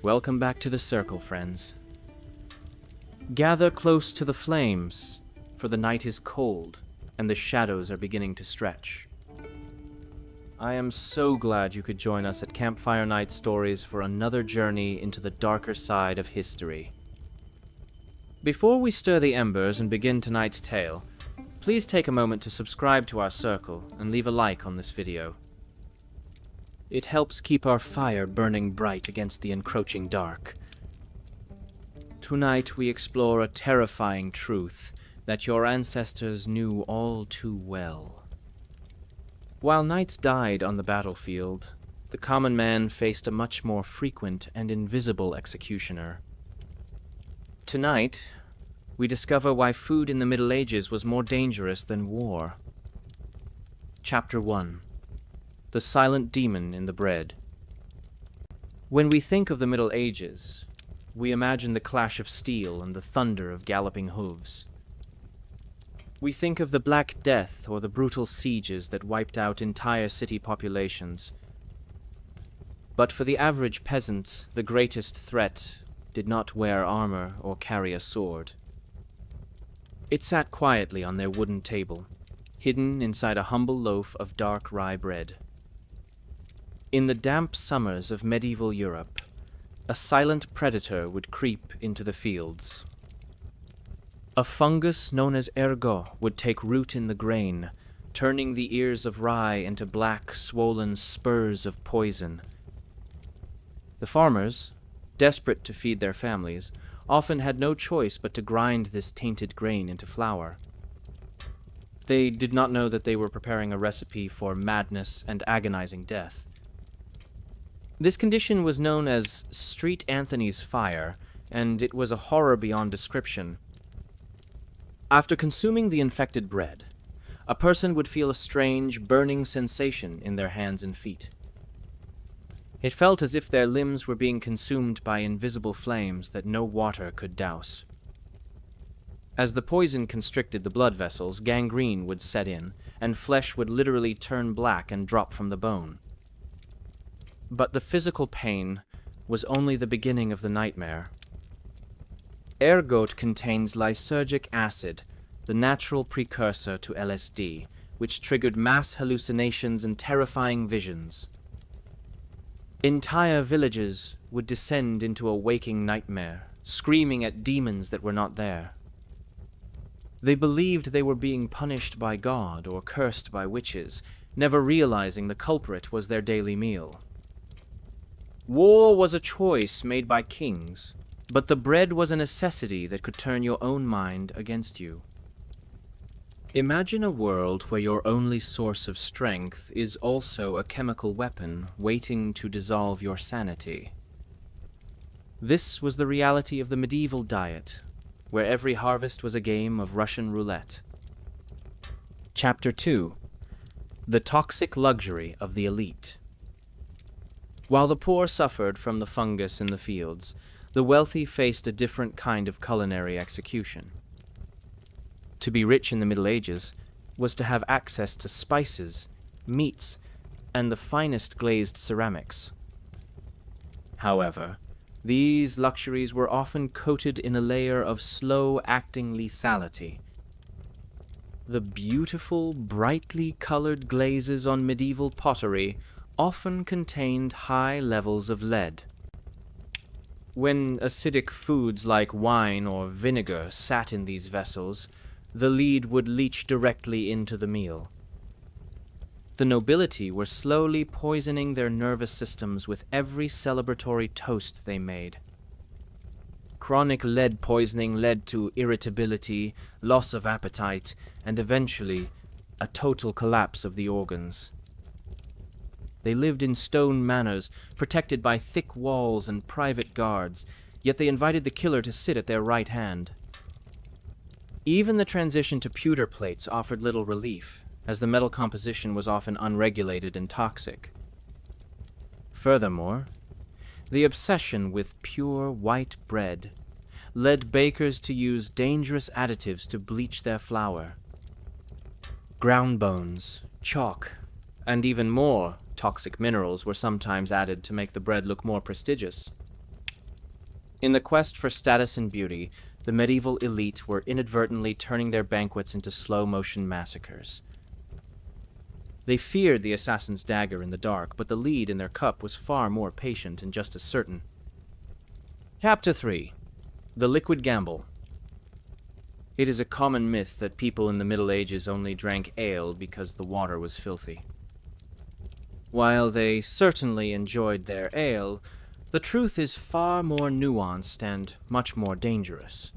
Welcome back to the circle, friends. Gather close to the flames, for the night is cold and the shadows are beginning to stretch. I am so glad you could join us at Campfire Night Stories for another journey into the darker side of history. Before we stir the embers and begin tonight's tale, please take a moment to subscribe to our circle and leave a like on this video. It helps keep our fire burning bright against the encroaching dark. Tonight we explore a terrifying truth that your ancestors knew all too well. While knights died on the battlefield, the common man faced a much more frequent and invisible executioner. Tonight, we discover why food in the Middle Ages was more dangerous than war. Chapter 1. The Silent Demon in the Bread. When we think of the Middle Ages, we imagine the clash of steel and the thunder of galloping hooves. We think of the Black Death or the brutal sieges that wiped out entire city populations. But for the average peasant, the greatest threat did not wear armor or carry a sword. It sat quietly on their wooden table, hidden inside a humble loaf of dark rye bread. In the damp summers of medieval Europe, a silent predator would creep into the fields. A fungus known as ergot would take root in the grain, turning the ears of rye into black, swollen spurs of poison. The farmers, desperate to feed their families, often had no choice but to grind this tainted grain into flour. They did not know that they were preparing a recipe for madness and agonizing death. This condition was known as Street Anthony's fire, and it was a horror beyond description. After consuming the infected bread, a person would feel a strange, burning sensation in their hands and feet. It felt as if their limbs were being consumed by invisible flames that no water could douse. As the poison constricted the blood vessels, gangrene would set in, and flesh would literally turn black and drop from the bone. But the physical pain was only the beginning of the nightmare. Ergot contains lysergic acid, the natural precursor to LSD, which triggered mass hallucinations and terrifying visions. Entire villages would descend into a waking nightmare, screaming at demons that were not there. They believed they were being punished by God or cursed by witches, never realizing the culprit was their daily meal. War was a choice made by kings, but the bread was a necessity that could turn your own mind against you. Imagine a world where your only source of strength is also a chemical weapon waiting to dissolve your sanity. This was the reality of the medieval diet, where every harvest was a game of Russian roulette. Chapter 2. The Toxic Luxury of the Elite. While the poor suffered from the fungus in the fields, the wealthy faced a different kind of culinary execution. To be rich in the Middle Ages was to have access to spices, meats, and the finest glazed ceramics. However, these luxuries were often coated in a layer of slow-acting lethality. The beautiful, brightly colored glazes on medieval pottery often contained high levels of lead. When acidic foods like wine or vinegar sat in these vessels, the lead would leach directly into the meal. The nobility were slowly poisoning their nervous systems with every celebratory toast they made. Chronic lead poisoning led to irritability, loss of appetite, and eventually a total collapse of the organs. They lived in stone manors, protected by thick walls and private guards, yet they invited the killer to sit at their right hand. Even the transition to pewter plates offered little relief, as the metal composition was often unregulated and toxic. Furthermore, the obsession with pure white bread led bakers to use dangerous additives to bleach their flour. Ground bones, chalk, and even more toxic minerals were sometimes added to make the bread look more prestigious. In the quest for status and beauty, the medieval elite were inadvertently turning their banquets into slow-motion massacres. They feared the assassin's dagger in the dark, but the lead in their cup was far more patient and just as certain. Chapter 3. The Liquid Gamble. It is a common myth that people in the Middle Ages only drank ale because the water was filthy. While they certainly enjoyed their ale, the truth is far more nuanced and much more dangerous.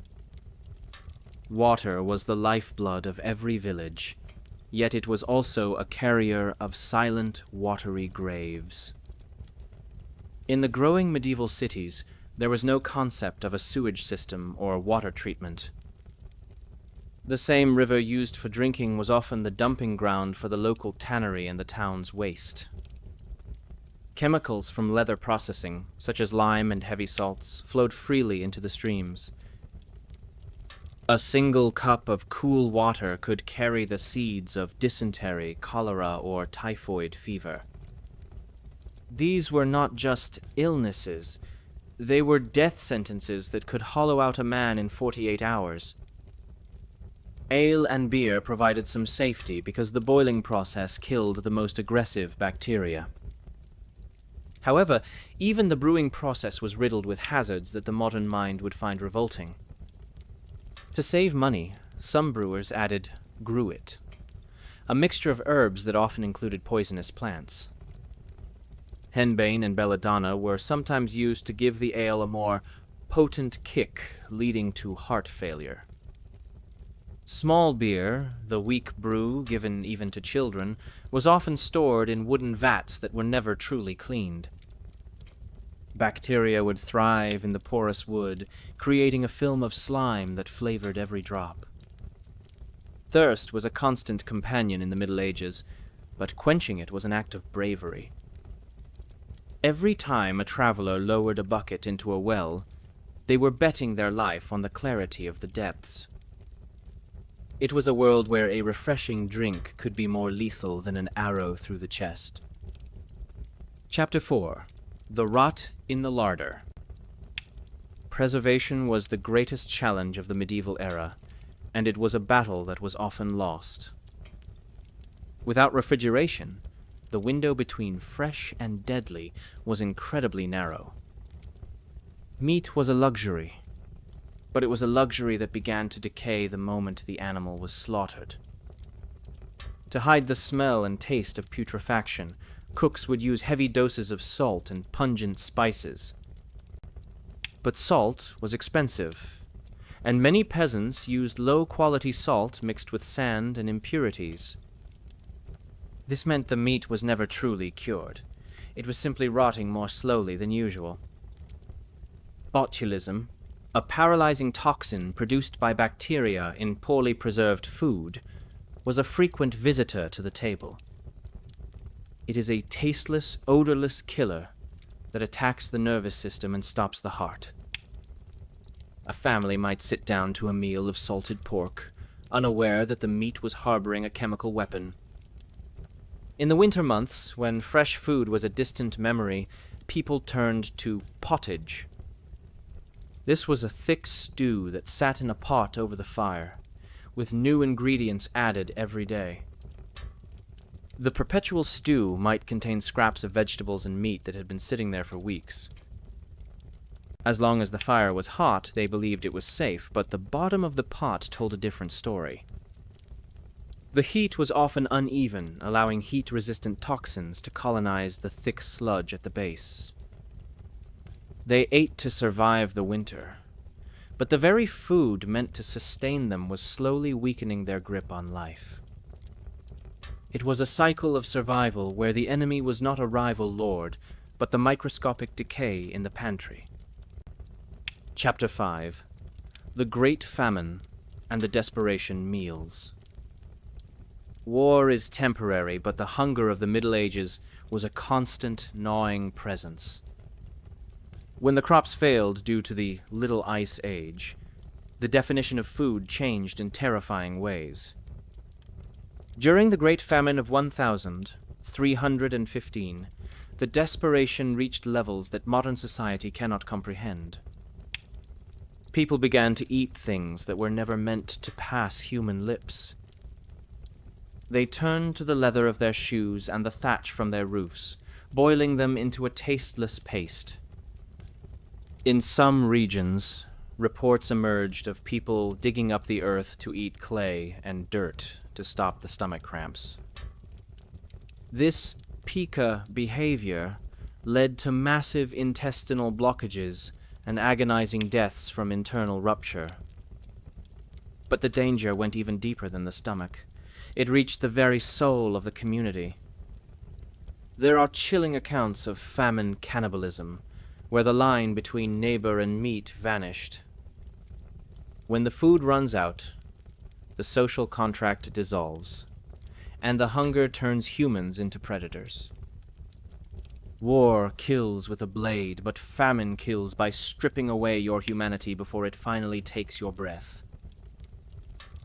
Water was the lifeblood of every village, yet it was also a carrier of silent, watery graves. In the growing medieval cities, there was no concept of a sewage system or water treatment. The same river used for drinking was often the dumping ground for the local tannery and the town's waste. Chemicals from leather processing, such as lime and heavy salts, flowed freely into the streams. A single cup of cool water could carry the seeds of dysentery, cholera, or typhoid fever. These were not just illnesses, they were death sentences that could hollow out a man in 48 hours. Ale and beer provided some safety because the boiling process killed the most aggressive bacteria. However, even the brewing process was riddled with hazards that the modern mind would find revolting. To save money, some brewers added gruit, a mixture of herbs that often included poisonous plants. Henbane and belladonna were sometimes used to give the ale a more potent kick, leading to heart failure. Small beer, the weak brew given even to children, was often stored in wooden vats that were never truly cleaned. Bacteria would thrive in the porous wood, creating a film of slime that flavored every drop. Thirst was a constant companion in the Middle Ages, but quenching it was an act of bravery. Every time a traveler lowered a bucket into a well, they were betting their life on the clarity of the depths. It was a world where a refreshing drink could be more lethal than an arrow through the chest. Chapter 4. The Rot in the Larder. Preservation was the greatest challenge of the medieval era, and it was a battle that was often lost. Without refrigeration, the window between fresh and deadly was incredibly narrow. Meat was a luxury, but it was a luxury that began to decay the moment the animal was slaughtered. To hide the smell and taste of putrefaction, cooks would use heavy doses of salt and pungent spices. But salt was expensive, and many peasants used low-quality salt mixed with sand and impurities. This meant the meat was never truly cured. It was simply rotting more slowly than usual. Botulism, a paralyzing toxin produced by bacteria in poorly preserved food, was a frequent visitor to the table. It is a tasteless, odorless killer that attacks the nervous system and stops the heart. A family might sit down to a meal of salted pork, unaware that the meat was harboring a chemical weapon. In the winter months, when fresh food was a distant memory, people turned to pottage. This was a thick stew that sat in a pot over the fire, with new ingredients added every day. The perpetual stew might contain scraps of vegetables and meat that had been sitting there for weeks. As long as the fire was hot, they believed it was safe, but the bottom of the pot told a different story. The heat was often uneven, allowing heat-resistant toxins to colonize the thick sludge at the base. They ate to survive the winter, but the very food meant to sustain them was slowly weakening their grip on life. It was a cycle of survival where the enemy was not a rival lord, but the microscopic decay in the pantry. Chapter 5. The Great Famine and the Desperation Meals. War is temporary, but the hunger of the Middle Ages was a constant, gnawing presence. When the crops failed due to the Little Ice Age, the definition of food changed in terrifying ways. During the Great Famine of 1315, the desperation reached levels that modern society cannot comprehend. People began to eat things that were never meant to pass human lips. They turned to the leather of their shoes and the thatch from their roofs, boiling them into a tasteless paste. In some regions, reports emerged of people digging up the earth to eat clay and dirt to stop the stomach cramps. This pica behavior led to massive intestinal blockages and agonizing deaths from internal rupture. But the danger went even deeper than the stomach. It reached the very soul of the community. There are chilling accounts of famine cannibalism, where the line between neighbor and meat vanished. When the food runs out, the social contract dissolves, and the hunger turns humans into predators. War kills with a blade, but famine kills by stripping away your humanity before it finally takes your breath.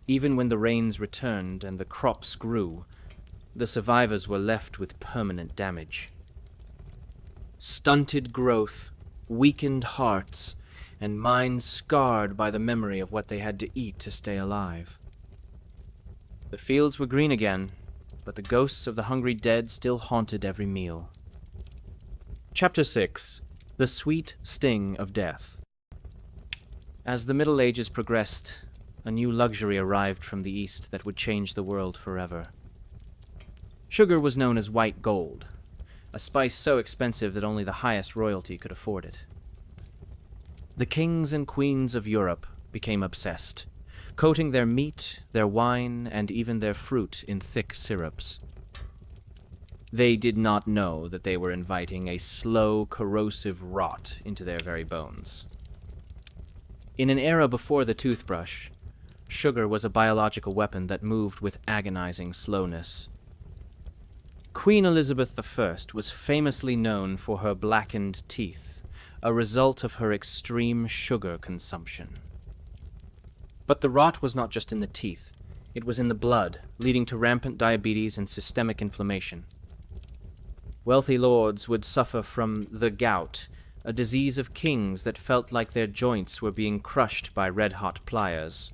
Even when the rains returned and the crops grew, the survivors were left with permanent damage. Stunted growth, weakened hearts, and minds scarred by the memory of what they had to eat to stay alive. The fields were green again, but the ghosts of the hungry dead still haunted every meal. Chapter 6. The Sweet Sting of Death. As the Middle Ages progressed, a new luxury arrived from the East that would change the world forever. Sugar was known as white gold, a spice so expensive that only the highest royalty could afford it. The kings and queens of Europe became obsessed, coating their meat, their wine, and even their fruit in thick syrups. They did not know that they were inviting a slow, corrosive rot into their very bones. In an era before the toothbrush, sugar was a biological weapon that moved with agonizing slowness. Queen Elizabeth I was famously known for her blackened teeth, a result of her extreme sugar consumption. But the rot was not just in the teeth, it was in the blood, leading to rampant diabetes and systemic inflammation. Wealthy lords would suffer from the gout, a disease of kings that felt like their joints were being crushed by red-hot pliers.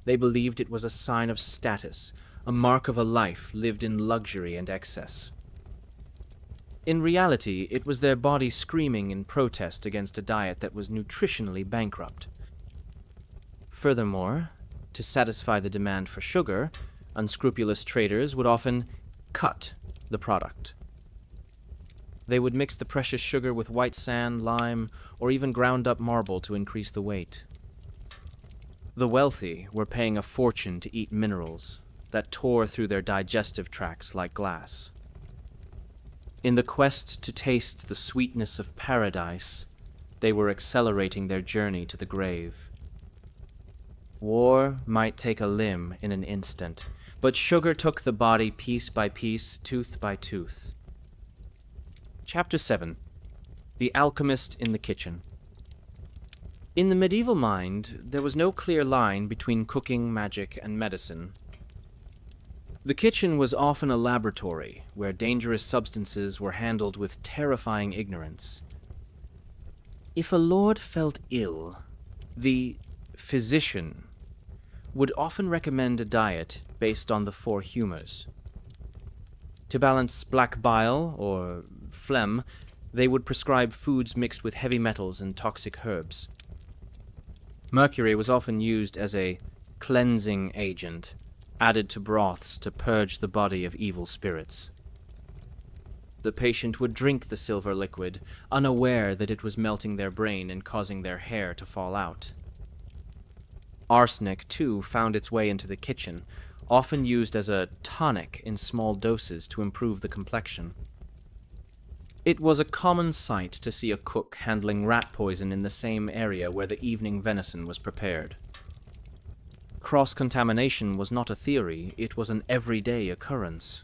They believed it was a sign of status, a mark of a life lived in luxury and excess. In reality, it was their body screaming in protest against a diet that was nutritionally bankrupt. Furthermore, to satisfy the demand for sugar, unscrupulous traders would often cut the product. They would mix the precious sugar with white sand, lime, or even ground up marble to increase the weight. The wealthy were paying a fortune to eat minerals that tore through their digestive tracts like glass. In the quest to taste the sweetness of paradise, they were accelerating their journey to the grave. War might take a limb in an instant, but sugar took the body piece by piece, tooth by tooth. Chapter 7. The Alchemist in the Kitchen. In the medieval mind, there was no clear line between cooking, magic, and medicine. The kitchen was often a laboratory where dangerous substances were handled with terrifying ignorance. If a lord felt ill, the physician would often recommend a diet based on the four humors. To balance black bile, or phlegm, they would prescribe foods mixed with heavy metals and toxic herbs. Mercury was often used as a cleansing agent, added to broths to purge the body of evil spirits. The patient would drink the silver liquid, unaware that it was melting their brain and causing their hair to fall out. Arsenic, too, found its way into the kitchen, often used as a tonic in small doses to improve the complexion. It was a common sight to see a cook handling rat poison in the same area where the evening venison was prepared. Cross-contamination was not a theory, it was an everyday occurrence.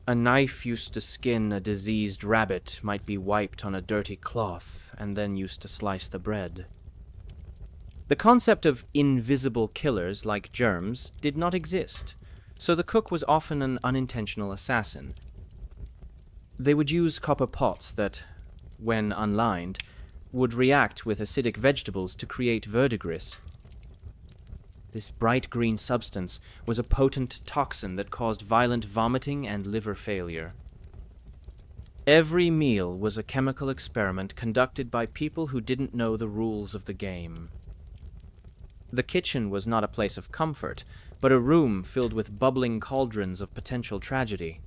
A knife used to skin a diseased rabbit might be wiped on a dirty cloth and then used to slice the bread. The concept of invisible killers like germs did not exist, so the cook was often an unintentional assassin. They would use copper pots that, when unlined, would react with acidic vegetables to create verdigris. This bright green substance was a potent toxin that caused violent vomiting and liver failure. Every meal was a chemical experiment conducted by people who didn't know the rules of the game. The kitchen was not a place of comfort, but a room filled with bubbling cauldrons of potential tragedy.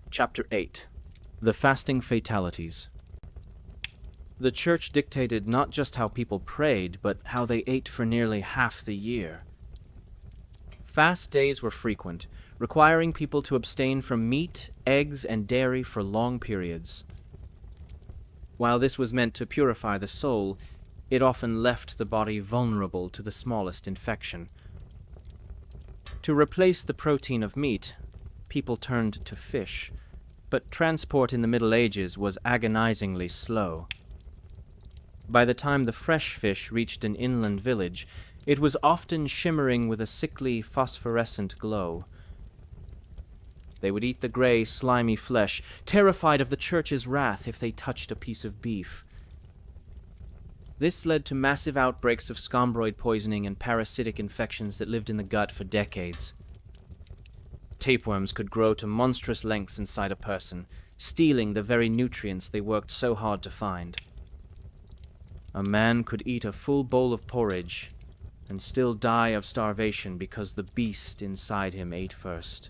Chapter 8. The Fasting Fatalities. The church dictated not just how people prayed, but how they ate for nearly half the year. Fast days were frequent, requiring people to abstain from meat, eggs, and dairy for long periods. While this was meant to purify the soul, it often left the body vulnerable to the smallest infection. To replace the protein of meat, people turned to fish, but transport in the Middle Ages was agonizingly slow. By the time the fresh fish reached an inland village, it was often shimmering with a sickly, phosphorescent glow. They would eat the gray, slimy flesh, terrified of the church's wrath if they touched a piece of beef. This led to massive outbreaks of scombroid poisoning and parasitic infections that lived in the gut for decades. Tapeworms could grow to monstrous lengths inside a person, stealing the very nutrients they worked so hard to find. A man could eat a full bowl of porridge and still die of starvation because the beast inside him ate first.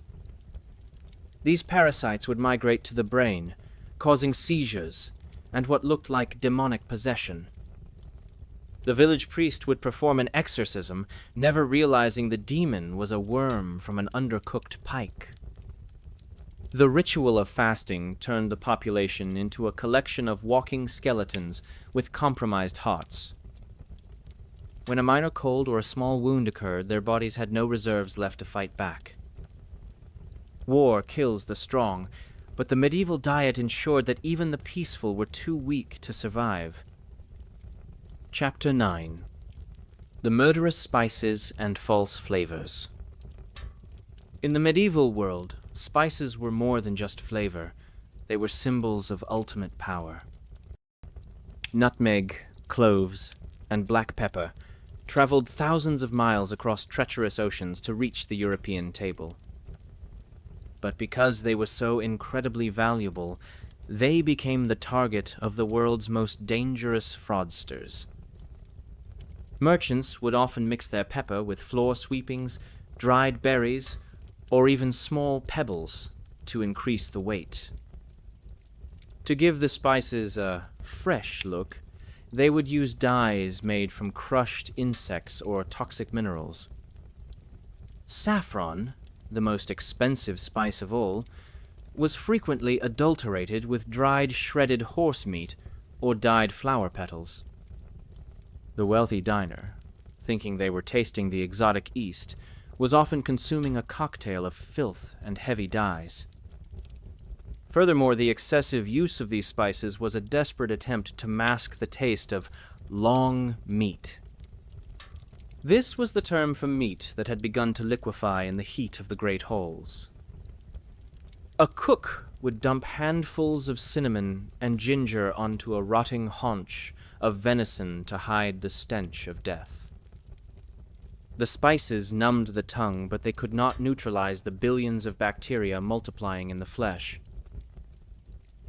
These parasites would migrate to the brain, causing seizures and what looked like demonic possession. The village priest would perform an exorcism, never realizing the demon was a worm from an undercooked pike. The ritual of fasting turned the population into a collection of walking skeletons with compromised hearts. When a minor cold or a small wound occurred, their bodies had no reserves left to fight back. War kills the strong, but the medieval diet ensured that even the peaceful were too weak to survive. Chapter 9. The Murderous Spices and False Flavors. In the medieval world, spices were more than just flavor. They were symbols of ultimate power. Nutmeg, cloves, and black pepper traveled thousands of miles across treacherous oceans to reach the European table. But because they were so incredibly valuable, they became the target of the world's most dangerous fraudsters. Merchants would often mix their pepper with floor sweepings, dried berries, or even small pebbles to increase the weight. To give the spices a fresh look, they would use dyes made from crushed insects or toxic minerals. Saffron, the most expensive spice of all, was frequently adulterated with dried shredded horse meat or dyed flower petals. The wealthy diner, thinking they were tasting the exotic East, was often consuming a cocktail of filth and heavy dyes. Furthermore, the excessive use of these spices was a desperate attempt to mask the taste of long meat. This was the term for meat that had begun to liquefy in the heat of the great halls. A cook would dump handfuls of cinnamon and ginger onto a rotting haunch of venison to hide the stench of death. The spices numbed the tongue, but they could not neutralize the billions of bacteria multiplying in the flesh.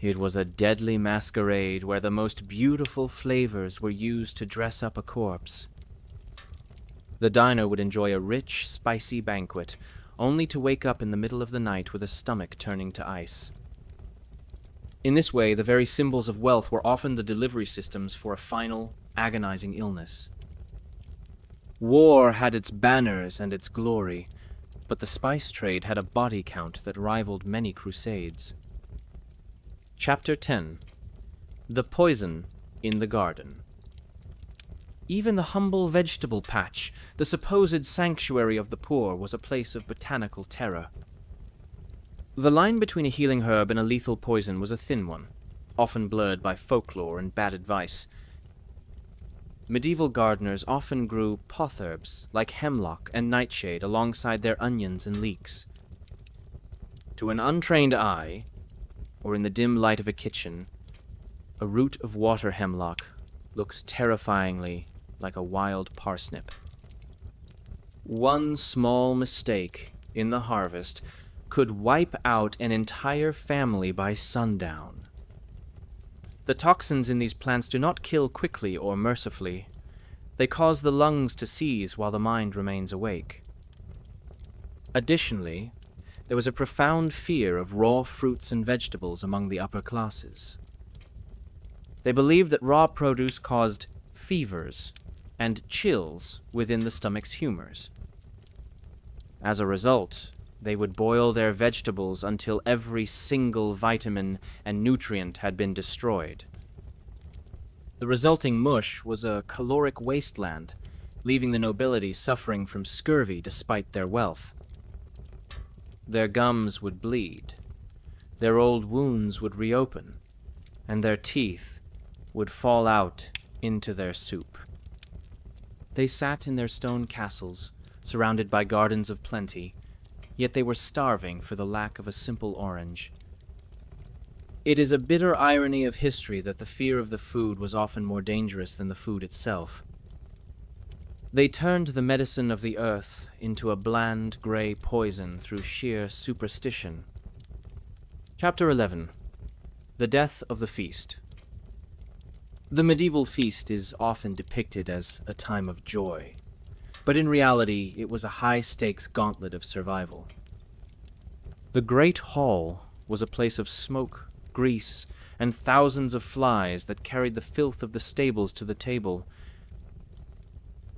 It was a deadly masquerade where the most beautiful flavors were used to dress up a corpse. The diner would enjoy a rich, spicy banquet, only to wake up in the middle of the night with a stomach turning to ice. In this way, the very symbols of wealth were often the delivery systems for a final, agonizing illness. War had its banners and its glory, but the spice trade had a body count that rivaled many crusades. Chapter 10. The Poison in the Garden. Even the humble vegetable patch, the supposed sanctuary of the poor, was a place of botanical terror. The line between a healing herb and a lethal poison was a thin one, often blurred by folklore and bad advice. Medieval gardeners often grew potherbs like hemlock and nightshade alongside their onions and leeks. To an untrained eye, or in the dim light of a kitchen, A root of water hemlock looks terrifyingly like a wild parsnip. One small mistake in the harvest could wipe out an entire family by sundown. The toxins in these plants do not kill quickly or mercifully. They cause the lungs to seize while the mind remains awake. Additionally, there was a profound fear of raw fruits and vegetables among the upper classes. They believed that raw produce caused fevers and chills within the stomach's humors. As a result, they would boil their vegetables until every single vitamin and nutrient had been destroyed. The resulting mush was a caloric wasteland, leaving the nobility suffering from scurvy despite their wealth. Their gums would bleed, their old wounds would reopen, and their teeth would fall out into their soup. They sat in their stone castles, surrounded by gardens of plenty, yet they were starving for the lack of a simple orange. It is a bitter irony of history that the fear of the food was often more dangerous than the food itself. They turned the medicine of the earth into a bland, gray poison through sheer superstition. Chapter 11. The Death of the Feast. The medieval feast is often depicted as a time of joy, but in reality it was a high-stakes gauntlet of survival. The Great Hall was a place of smoke, grease, and thousands of flies that carried the filth of the stables to the table.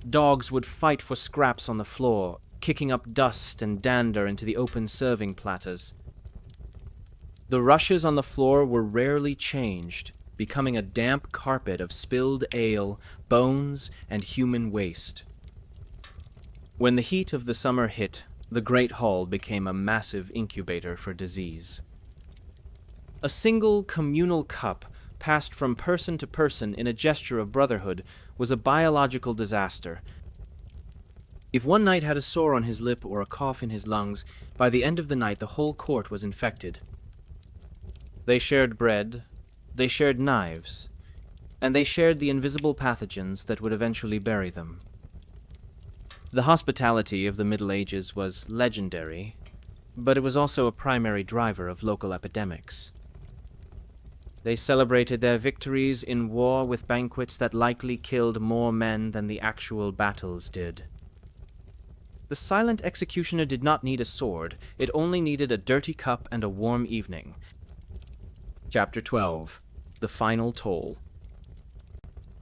Dogs would fight for scraps on the floor, kicking up dust and dander into the open serving platters. The rushes on the floor were rarely changed, becoming a damp carpet of spilled ale, bones, and human waste. When the heat of the summer hit, the Great Hall became a massive incubator for disease. A single communal cup, passed from person to person in a gesture of brotherhood, was a biological disaster. If one knight had a sore on his lip or a cough in his lungs, by the end of the night the whole court was infected. They shared bread, they shared knives, and they shared the invisible pathogens that would eventually bury them. The hospitality of the Middle Ages was legendary, but it was also a primary driver of local epidemics. They celebrated their victories in war with banquets that likely killed more men than the actual battles did. The silent executioner did not need a sword, it only needed a dirty cup and a warm evening. Chapter 12. The Final Toll.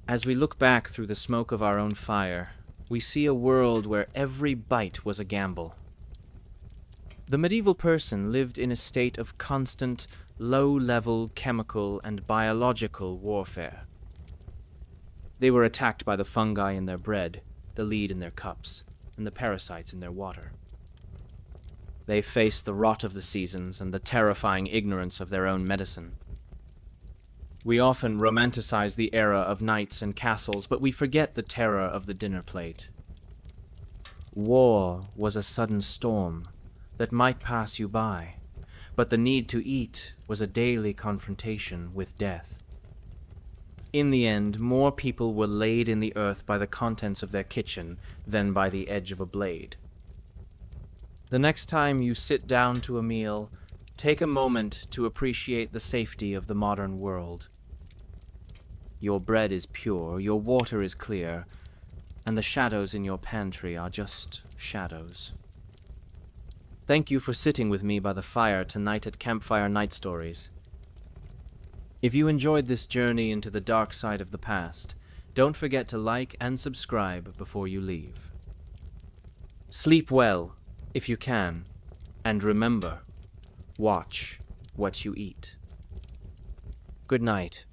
As we look back through the smoke of our own fire, we see a world where every bite was a gamble. The medieval person lived in a state of constant, low-level chemical and biological warfare. They were attacked by the fungi in their bread, the lead in their cups, and the parasites in their water. They faced the rot of the seasons and the terrifying ignorance of their own medicine. We often romanticize the era of knights and castles, but we forget the terror of the dinner plate. War was a sudden storm that might pass you by, but the need to eat was a daily confrontation with death. In the end, more people were laid in the earth by the contents of their kitchen than by the edge of a blade. The next time you sit down to a meal, take a moment to appreciate the safety of the modern world. Your bread is pure, your water is clear, and the shadows in your pantry are just shadows. Thank you for sitting with me by the fire tonight at Campfire Night Stories. If you enjoyed this journey into the dark side of the past, don't forget to like and subscribe before you leave. Sleep well, if you can, and remember, watch what you eat. Good night.